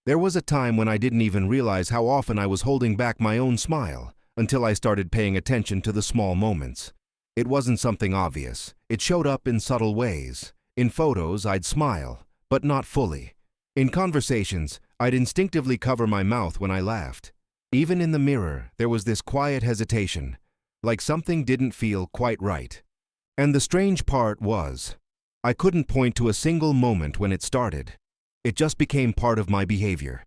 There was a time when I didn't even realize how often I was holding back my own smile until I started paying attention to the small moments. It wasn't something obvious. It showed up in subtle ways. In photos, I'd smile, but not fully. In conversations, I'd instinctively cover my mouth when I laughed. Even in the mirror, there was this quiet hesitation, like something didn't feel quite right. And the strange part was, I couldn't point to a single moment when it started. It just became part of my behavior.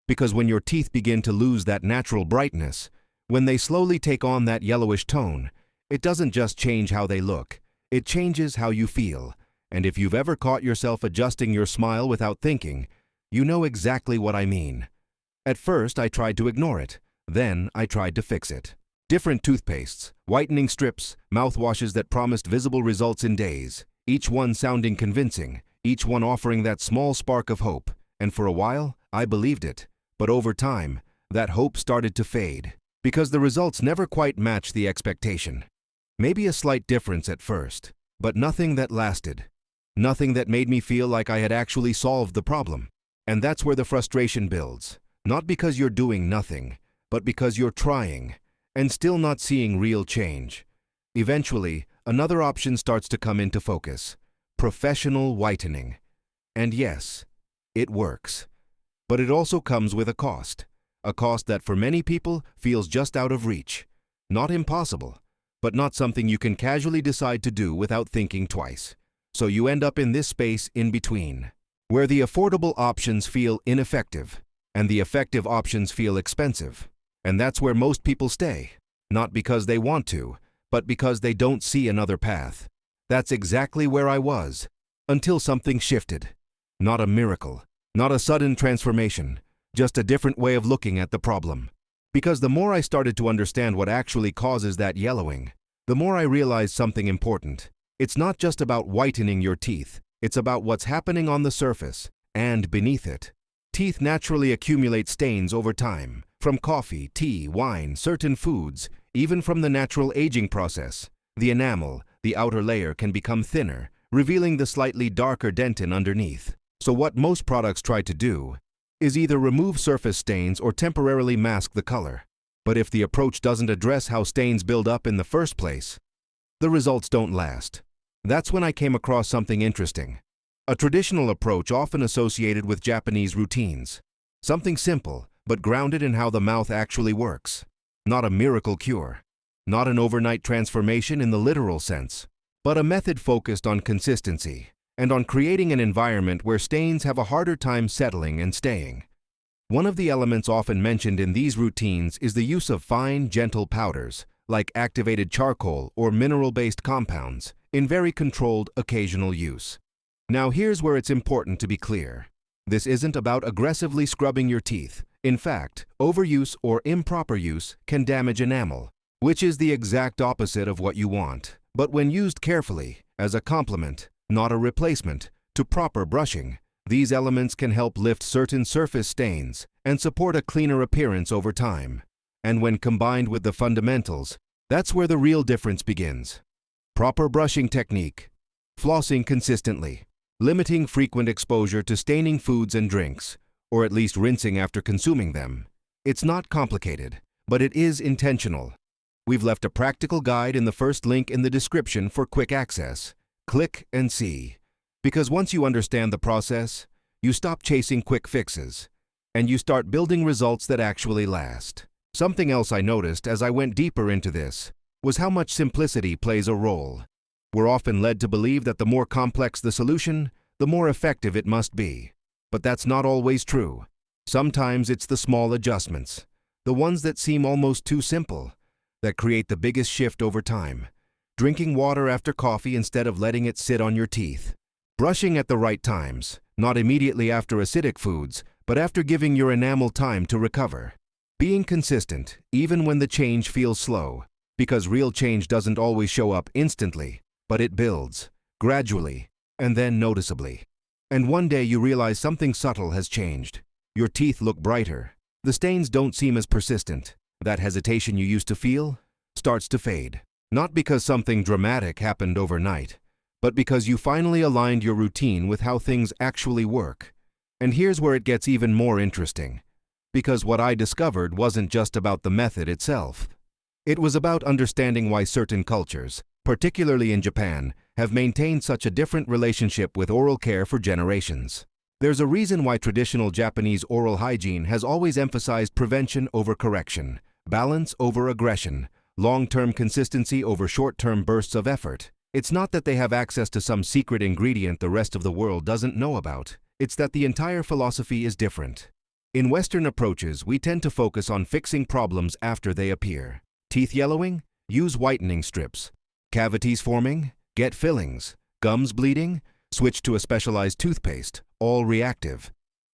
Because when your teeth begin to lose that natural brightness, when they slowly take on that yellowish tone, it doesn't just change how they look, it changes how you feel. And if you've ever caught yourself adjusting your smile without thinking, you know exactly what I mean. At first, I tried to ignore it. Then, I tried to fix it. Different toothpastes, whitening strips, mouthwashes that promised visible results in days, each one sounding convincing, each one offering that small spark of hope. And for a while, I believed it. But over time, that hope started to fade, because the results never quite matched the expectation. Maybe a slight difference at first, but nothing that lasted. Nothing that made me feel like I had actually solved the problem. And that's where the frustration builds. Not because you're doing nothing, but because you're trying, and still not seeing real change. Eventually, another option starts to come into focus: professional whitening. And yes, it works. But it also comes with a cost that for many people feels just out of reach. Not impossible, but not something you can casually decide to do without thinking twice. So you end up in this space in between, where the affordable options feel ineffective, and the effective options feel expensive. And that's where most people stay, not because they want to, but because they don't see another path. That's exactly where I was, until something shifted. Not a miracle, not a sudden transformation, just a different way of looking at the problem. Because the more I started to understand what actually causes that yellowing, the more I realized something important. It's not just about whitening your teeth, it's about what's happening on the surface and beneath it. Teeth naturally accumulate stains over time, from coffee, tea, wine, certain foods, even from the natural aging process. The enamel, the outer layer, can become thinner, revealing the slightly darker dentin underneath. So what most products try to do is either remove surface stains or temporarily mask the color. But if the approach doesn't address how stains build up in the first place, the results don't last. That's when I came across something interesting. A traditional approach often associated with Japanese routines. Something simple, but grounded in how the mouth actually works. Not a miracle cure. Not an overnight transformation in the literal sense, but a method focused on consistency and on creating an environment where stains have a harder time settling and staying. One of the elements often mentioned in these routines is the use of fine, gentle powders, like activated charcoal or mineral-based compounds, in very controlled, occasional use. Now here's where it's important to be clear. This isn't about aggressively scrubbing your teeth. In fact, overuse or improper use can damage enamel, which is the exact opposite of what you want. But when used carefully, as a complement, not a replacement, to proper brushing, these elements can help lift certain surface stains and support a cleaner appearance over time. And when combined with the fundamentals, that's where the real difference begins. Proper brushing technique, flossing consistently, limiting frequent exposure to staining foods and drinks, or at least rinsing after consuming them. It's not complicated, but it is intentional. We've left a practical guide in the first link in the description for quick access. Click and see. Because once you understand the process, you stop chasing quick fixes, and you start building results that actually last. Something else I noticed as I went deeper into this was how much simplicity plays a role. We're often led to believe that the more complex the solution, the more effective it must be. But that's not always true. Sometimes it's the small adjustments, the ones that seem almost too simple, that create the biggest shift over time. Drinking water after coffee instead of letting it sit on your teeth. Brushing at the right times, not immediately after acidic foods, but after giving your enamel time to recover. Being consistent, even when the change feels slow, because real change doesn't always show up instantly, but it builds, gradually, and then noticeably. And one day you realize something subtle has changed. Your teeth look brighter. The stains don't seem as persistent. That hesitation you used to feel starts to fade. Not because something dramatic happened overnight, but because you finally aligned your routine with how things actually work. And here's where it gets even more interesting. Because what I discovered wasn't just about the method itself. It was about understanding why certain cultures, particularly in Japan, have maintained such a different relationship with oral care for generations. There's a reason why traditional Japanese oral hygiene has always emphasized prevention over correction, balance over aggression, long-term consistency over short-term bursts of effort. It's not that they have access to some secret ingredient the rest of the world doesn't know about. It's that the entire philosophy is different. In Western approaches, we tend to focus on fixing problems after they appear. Teeth yellowing? Use whitening strips. Cavities forming? Get fillings. Gums bleeding? Switch to a specialized toothpaste. All reactive.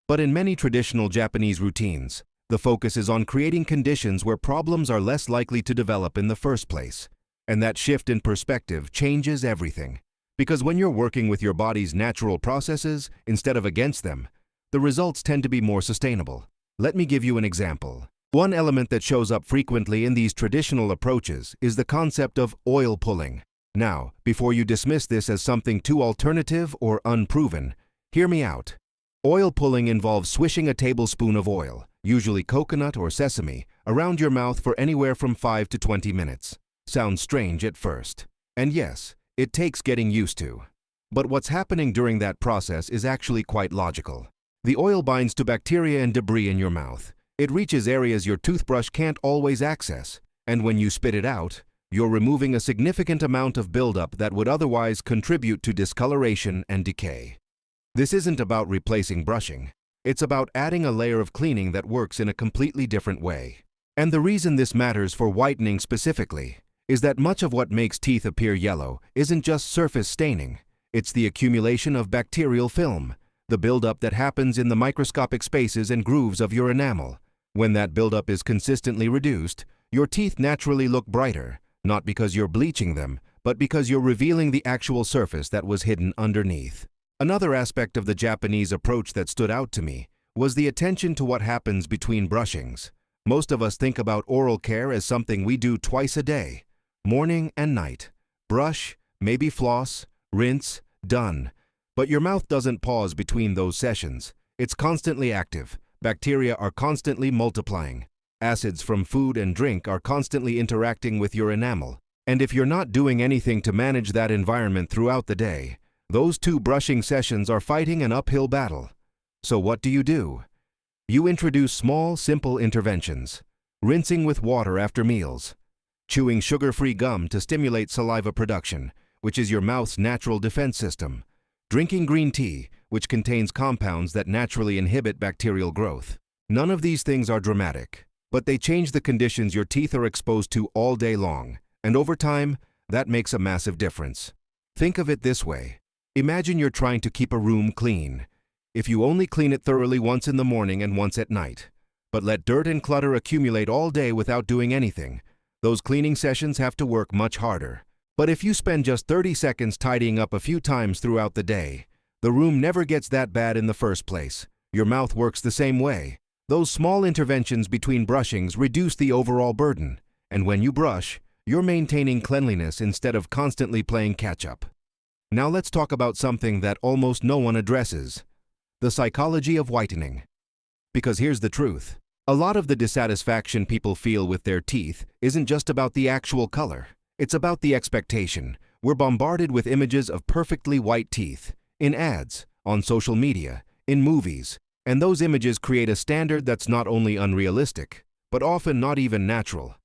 But in many traditional Japanese routines, the focus is on creating conditions where problems are less likely to develop in the first place. And that shift in perspective changes everything. Because when you're working with your body's natural processes instead of against them, the results tend to be more sustainable. Let me give you an example. One element that shows up frequently in these traditional approaches is the concept of oil pulling. Now, before you dismiss this as something too alternative or unproven, hear me out. Oil pulling involves swishing a tablespoon of oil, usually coconut or sesame, around your mouth for anywhere from 5 to 20 minutes. Sounds strange at first. And yes, it takes getting used to. But what's happening during that process is actually quite logical. The oil binds to bacteria and debris in your mouth. It reaches areas your toothbrush can't always access, and when you spit it out, you're removing a significant amount of buildup that would otherwise contribute to discoloration and decay. This isn't about replacing brushing. It's about adding a layer of cleaning that works in a completely different way. And the reason this matters for whitening specifically is that much of what makes teeth appear yellow isn't just surface staining. It's the accumulation of bacterial film, the buildup that happens in the microscopic spaces and grooves of your enamel. When that buildup is consistently reduced, your teeth naturally look brighter, not because you're bleaching them, but because you're revealing the actual surface that was hidden underneath. Another aspect of the Japanese approach that stood out to me was the attention to what happens between brushings. Most of us think about oral care as something we do twice a day, morning and night. Brush, maybe floss, rinse, done. But your mouth doesn't pause between those sessions. It's constantly active. Bacteria are constantly multiplying. Acids from food and drink are constantly interacting with your enamel. And if you're not doing anything to manage that environment throughout the day, those two brushing sessions are fighting an uphill battle. So what do? You introduce small, simple interventions. Rinsing with water after meals. Chewing sugar-free gum to stimulate saliva production, which is your mouth's natural defense system. Drinking green tea, which contains compounds that naturally inhibit bacterial growth. None of these things are dramatic, but they change the conditions your teeth are exposed to all day long, and over time, that makes a massive difference. Think of it this way. Imagine you're trying to keep a room clean. If you only clean it thoroughly once in the morning and once at night, but let dirt and clutter accumulate all day without doing anything, those cleaning sessions have to work much harder. But if you spend just 30 seconds tidying up a few times throughout the day, the room never gets that bad in the first place. Your mouth works the same way. Those small interventions between brushings reduce the overall burden, and when you brush, you're maintaining cleanliness instead of constantly playing catch-up. Now let's talk about something that almost no one addresses: the psychology of whitening. Because here's the truth. A lot of the dissatisfaction people feel with their teeth isn't just about the actual color. It's about the expectation. We're bombarded with images of perfectly white teeth, in ads, on social media, in movies, and those images create a standard that's not only unrealistic, but often not even natural.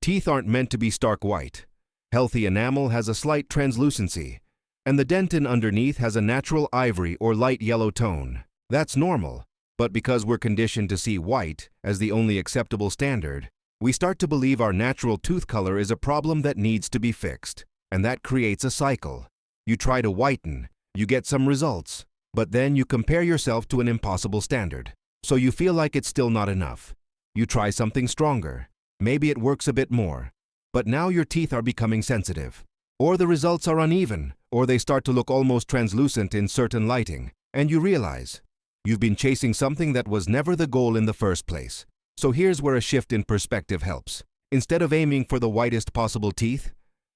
Teeth aren't meant to be stark white. Healthy enamel has a slight translucency, and the dentin underneath has a natural ivory or light yellow tone. That's normal, but because we're conditioned to see white as the only acceptable standard, we start to believe our natural tooth color is a problem that needs to be fixed, and that creates a cycle. You try to whiten, you get some results, but then you compare yourself to an impossible standard, so you feel like it's still not enough. You try something stronger. Maybe it works a bit more, but now your teeth are becoming sensitive. Or the results are uneven, or they start to look almost translucent in certain lighting, and you realize you've been chasing something that was never the goal in the first place. So here's where a shift in perspective helps. Instead of aiming for the whitest possible teeth,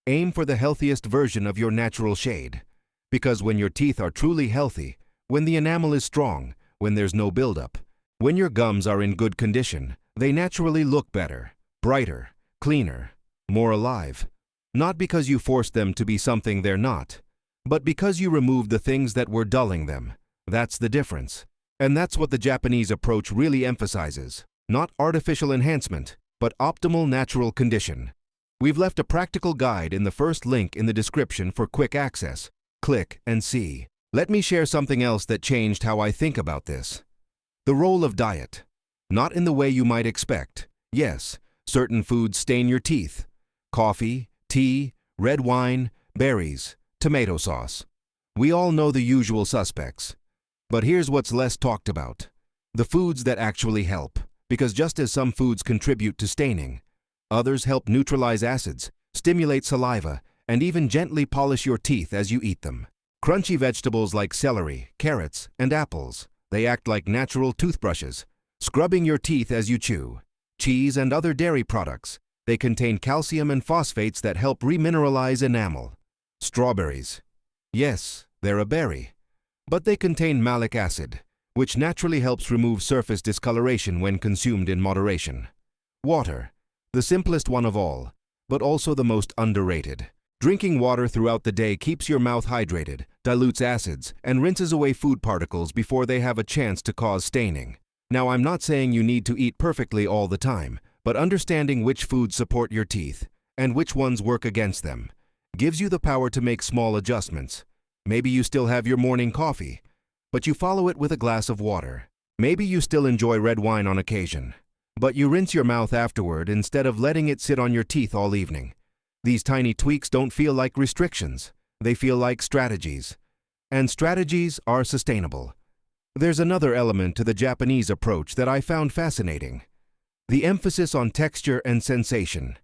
aim for the healthiest version of your natural shade. Because when your teeth are truly healthy, when the enamel is strong, when there's no buildup. When your gums are in good condition, they naturally look better, brighter, cleaner, more alive. Not because you forced them to be something they're not, but because you removed the things that were dulling them. That's the difference. And that's what the Japanese approach really emphasizes. Not artificial enhancement, but optimal natural condition. We've left a practical guide in the first link in the description for quick access. Click and see. Let me share something else that changed how I think about this. The role of diet. Not in the way you might expect. Yes, certain foods stain your teeth. Coffee, tea, red wine, berries, tomato sauce. We all know the usual suspects. But here's what's less talked about. The foods that actually help. Because just as some foods contribute to staining, others help neutralize acids, stimulate saliva, and even gently polish your teeth as you eat them. Crunchy vegetables like celery, carrots, and apples. They act like natural toothbrushes, scrubbing your teeth as you chew. Cheese and other dairy products. They contain calcium and phosphates that help remineralize enamel. Strawberries. Yes, they're a berry. But they contain malic acid, which naturally helps remove surface discoloration when consumed in moderation. Water. The simplest one of all, but also the most underrated. Drinking water throughout the day keeps your mouth hydrated, dilutes acids, and rinses away food particles before they have a chance to cause staining. Now, I'm not saying you need to eat perfectly all the time, but understanding which foods support your teeth and which ones work against them gives you the power to make small adjustments. Maybe you still have your morning coffee, but you follow it with a glass of water. Maybe you still enjoy red wine on occasion, but you rinse your mouth afterward instead of letting it sit on your teeth all evening. These tiny tweaks don't feel like restrictions. They feel like strategies. And strategies are sustainable. There's another element to the Japanese approach that I found fascinating. The emphasis on texture and sensation.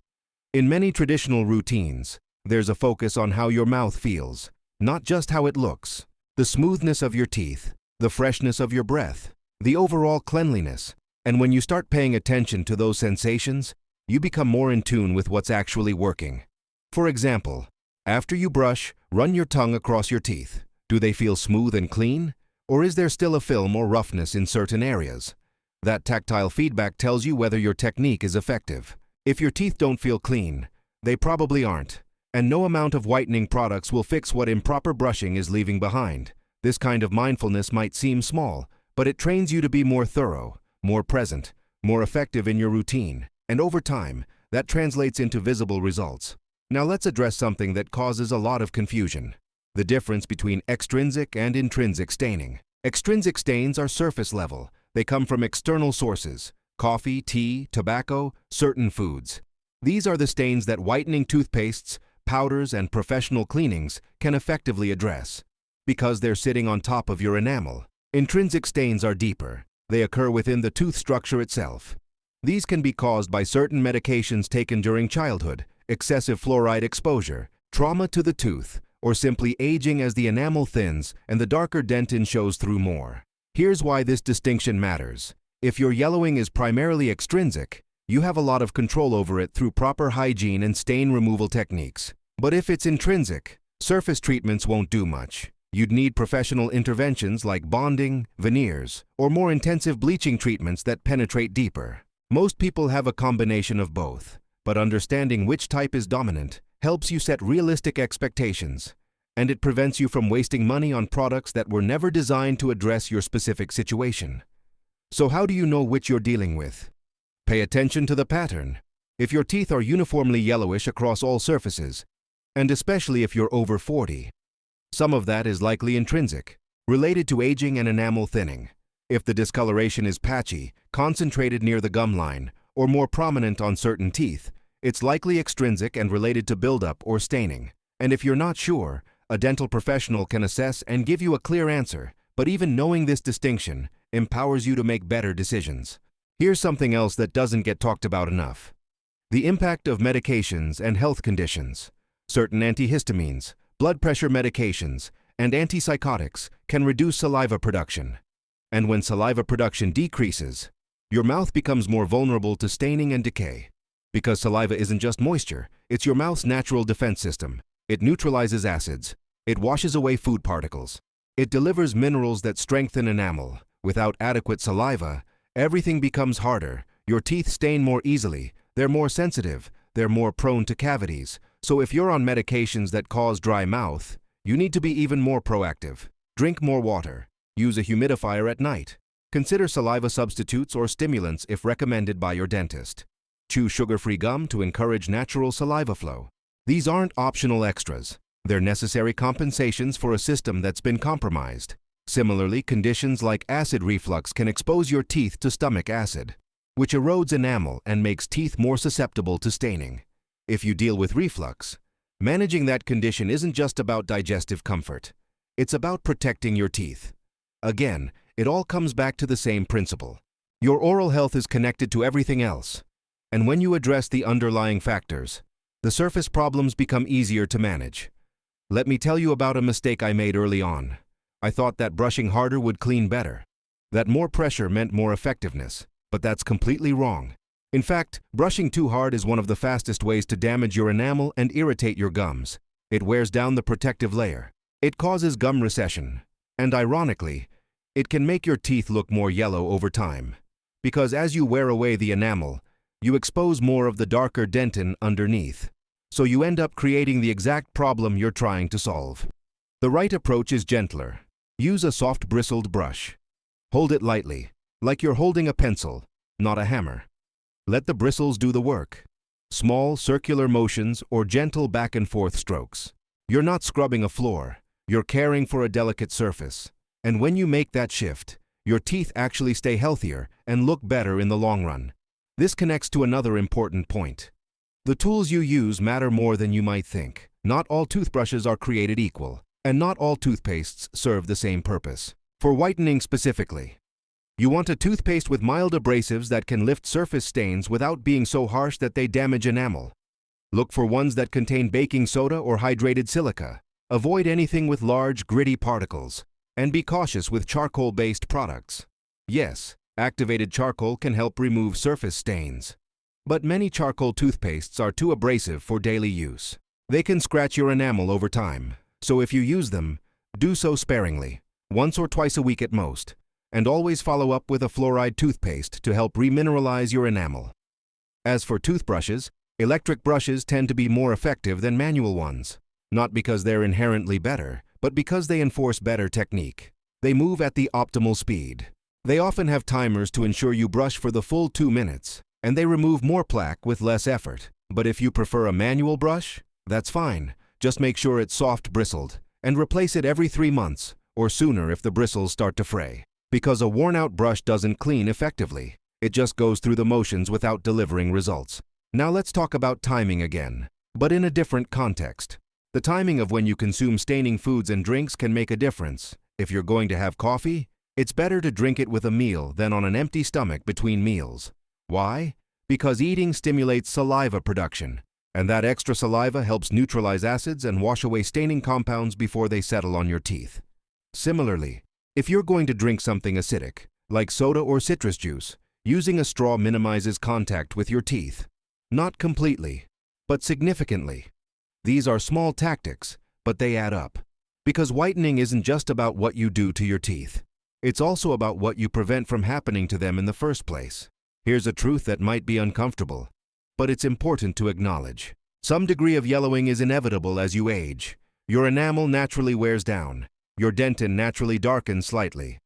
In many traditional routines, there's a focus on how your mouth feels, not just how it looks. The smoothness of your teeth, the freshness of your breath, the overall cleanliness. And when you start paying attention to those sensations, you become more in tune with what's actually working. For example, after you brush, run your tongue across your teeth. Do they feel smooth and clean? Or is there still a film or roughness in certain areas? That tactile feedback tells you whether your technique is effective. If your teeth don't feel clean, they probably aren't. And no amount of whitening products will fix what improper brushing is leaving behind. This kind of mindfulness might seem small, but it trains you to be more thorough, more present, more effective in your routine. And over time, that translates into visible results. Now let's address something that causes a lot of confusion. The difference between extrinsic and intrinsic staining. Extrinsic stains are surface level. They come from external sources: coffee, tea, tobacco, certain foods. These are the stains that whitening toothpastes, powders, and professional cleanings can effectively address, because they're sitting on top of your enamel. Intrinsic stains are deeper. They occur within the tooth structure itself. These can be caused by certain medications taken during childhood, excessive fluoride exposure, trauma to the tooth, or simply aging as the enamel thins and the darker dentin shows through more. Here's why this distinction matters. If your yellowing is primarily extrinsic, you have a lot of control over it through proper hygiene and stain removal techniques. But if it's intrinsic, surface treatments won't do much. You'd need professional interventions like bonding, veneers, or more intensive bleaching treatments that penetrate deeper. Most people have a combination of both, but understanding which type is dominant helps you set realistic expectations, and it prevents you from wasting money on products that were never designed to address your specific situation. So how do you know which you're dealing with? Pay attention to the pattern. If your teeth are uniformly yellowish across all surfaces, and especially if you're over 40, some of that is likely intrinsic, related to aging and enamel thinning. If the discoloration is patchy, concentrated near the gum line, or more prominent on certain teeth, it's likely extrinsic and related to buildup or staining. And if you're not sure, a dental professional can assess and give you a clear answer, but even knowing this distinction empowers you to make better decisions. Here's something else that doesn't get talked about enough. The impact of medications and health conditions. Certain antihistamines, blood pressure medications, and antipsychotics can reduce saliva production. And when saliva production decreases, your mouth becomes more vulnerable to staining and decay. Because saliva isn't just moisture, it's your mouth's natural defense system. It neutralizes acids. It washes away food particles. It delivers minerals that strengthen enamel, Without adequate saliva, everything becomes harder. Your teeth stain more easily, they're more sensitive, they're more prone to cavities. So if you're on medications that cause dry mouth, you need to be even more proactive. Drink more water. Use a humidifier at night. Consider saliva substitutes or stimulants if recommended by your dentist. Chew sugar-free gum to encourage natural saliva flow. These aren't optional extras. They're necessary compensations for a system that's been compromised. Similarly, conditions like acid reflux can expose your teeth to stomach acid, which erodes enamel and makes teeth more susceptible to staining. If you deal with reflux, managing that condition isn't just about digestive comfort. It's about protecting your teeth. Again, it all comes back to the same principle. Your oral health is connected to everything else. And when you address the underlying factors, the surface problems become easier to manage. Let me tell you about a mistake I made early on. I thought that brushing harder would clean better, that more pressure meant more effectiveness, but that's completely wrong. In fact, brushing too hard is one of the fastest ways to damage your enamel and irritate your gums. It wears down the protective layer. It causes gum recession. And ironically, it can make your teeth look more yellow over time. Because as you wear away the enamel, you expose more of the darker dentin underneath. So you end up creating the exact problem you're trying to solve. The right approach is gentler. Use a soft bristled brush. Hold it lightly, like you're holding a pencil, not a hammer. Let the bristles do the work. Small circular motions or gentle back and forth strokes. You're not scrubbing a floor, you're caring for a delicate surface. And when you make that shift, your teeth actually stay healthier and look better in the long run. This connects to another important point. The tools you use matter more than you might think. Not all toothbrushes are created equal, and not all toothpastes serve the same purpose. For whitening specifically, you want a toothpaste with mild abrasives that can lift surface stains without being so harsh that they damage enamel. Look for ones that contain baking soda or hydrated silica. Avoid anything with large, gritty particles. And be cautious with charcoal-based products. Yes, activated charcoal can help remove surface stains. But many charcoal toothpastes are too abrasive for daily use. They can scratch your enamel over time. So if you use them, do so sparingly, once or twice a week at most. And always follow up with a fluoride toothpaste to help remineralize your enamel. As for toothbrushes, electric brushes tend to be more effective than manual ones. Not because they're inherently better, but because they enforce better technique. They move at the optimal speed. They often have timers to ensure you brush for the full 2 minutes, and they remove more plaque with less effort. But if you prefer a manual brush, that's fine. Just make sure it's soft bristled, and replace it every 3 months, or sooner if the bristles start to fray. Because a worn-out brush doesn't clean effectively. It just goes through the motions without delivering results. Now let's talk about timing again, but in a different context. The timing of when you consume staining foods and drinks can make a difference. If you're going to have coffee, it's better to drink it with a meal than on an empty stomach between meals. Why? Because eating stimulates saliva production, and that extra saliva helps neutralize acids and wash away staining compounds before they settle on your teeth. Similarly, if you're going to drink something acidic, like soda or citrus juice, using a straw minimizes contact with your teeth. Not completely, but significantly. These are small tactics, but they add up. Because whitening isn't just about what you do to your teeth. It's also about what you prevent from happening to them in the first place. Here's a truth that might be uncomfortable, but it's important to acknowledge. Some degree of yellowing is inevitable as you age. Your enamel naturally wears down. Your dentin naturally darkens slightly.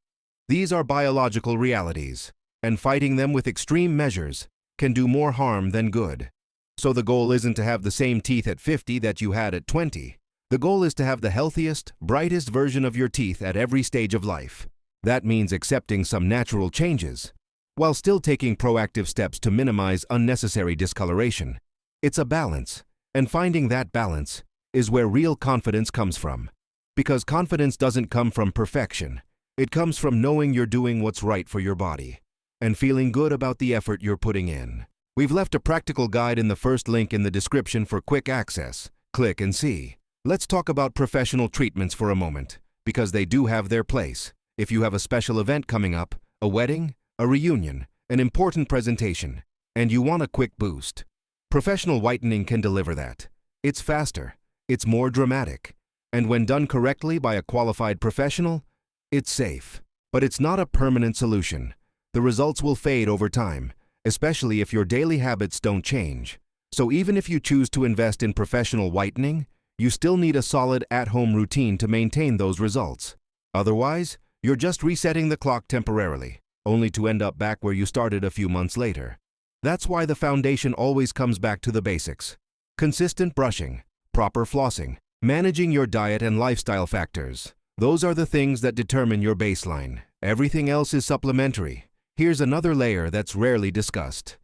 These are biological realities, and fighting them with extreme measures can do more harm than good. So the goal isn't to have the same teeth at 50 that you had at 20. The goal is to have the healthiest, brightest version of your teeth at every stage of life. That means accepting some natural changes, while still taking proactive steps to minimize unnecessary discoloration. It's a balance, and finding that balance is where real confidence comes from. Because confidence doesn't come from perfection. It comes from knowing you're doing what's right for your body and feeling good about the effort you're putting in. We've left a practical guide in the first link in the description for quick access. Click and see. Let's talk about professional treatments for a moment, because they do have their place. If you have a special event coming up, a wedding, a reunion, an important presentation, and you want a quick boost, professional whitening can deliver that. It's faster, it's more dramatic, and when done correctly by a qualified professional, it's safe. But it's not a permanent solution. The results will fade over time, especially if your daily habits don't change. So even if you choose to invest in professional whitening, you still need a solid at-home routine to maintain those results. Otherwise, you're just resetting the clock temporarily, only to end up back where you started a few months later. That's why the foundation always comes back to the basics. Consistent brushing, proper flossing, managing your diet and lifestyle factors. Those are the things that determine your baseline. Everything else is supplementary. Here's another layer that's rarely discussed.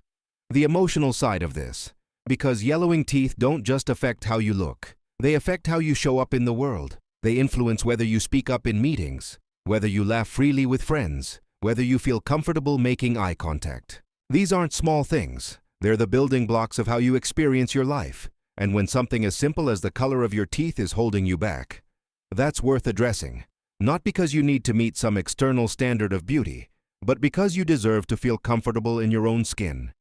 The emotional side of this. Because yellowing teeth don't just affect how you look. They affect how you show up in the world. They influence whether you speak up in meetings, whether you laugh freely with friends, whether you feel comfortable making eye contact. These aren't small things. They're the building blocks of how you experience your life. And when something as simple as the color of your teeth is holding you back, that's worth addressing. Not because you need to meet some external standard of beauty, but because you deserve to feel comfortable in your own skin,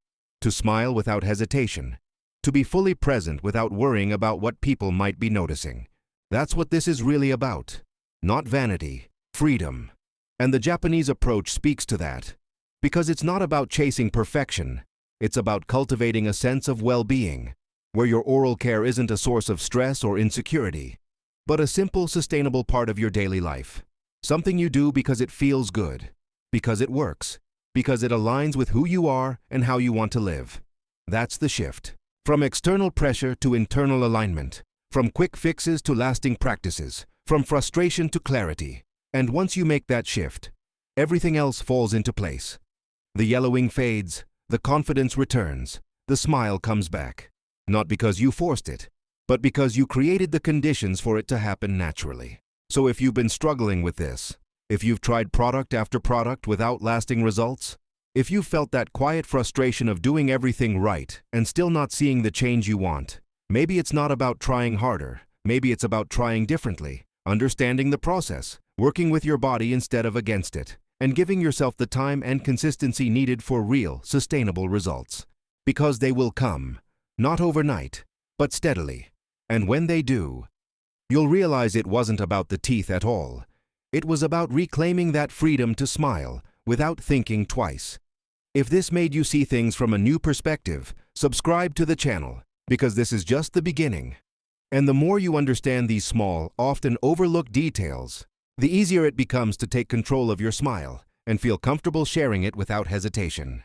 to smile without hesitation, to be fully present without worrying about what people might be noticing. That's what this is really about. Not vanity, freedom. And the Japanese approach speaks to that. Because it's not about chasing perfection. It's about cultivating a sense of well-being, where your oral care isn't a source of stress or insecurity, but a simple, sustainable part of your daily life. Something you do because it feels good, because it works, because it aligns with who you are and how you want to live. That's the shift. From external pressure to internal alignment, from quick fixes to lasting practices, from frustration to clarity. And once you make that shift, everything else falls into place. The yellowing fades, the confidence returns, the smile comes back. Not because you forced it, but because you created the conditions for it to happen naturally. So if you've been struggling with this, if you've tried product after product without lasting results, if you've felt that quiet frustration of doing everything right and still not seeing the change you want, maybe it's not about trying harder, maybe it's about trying differently, understanding the process, working with your body instead of against it, and giving yourself the time and consistency needed for real, sustainable results. Because they will come, not overnight, but steadily. And when they do, you'll realize it wasn't about the teeth at all. It was about reclaiming that freedom to smile without thinking twice. If this made you see things from a new perspective, subscribe to the channel, because this is just the beginning. And the more you understand these small, often overlooked details, the easier it becomes to take control of your smile and feel comfortable sharing it without hesitation.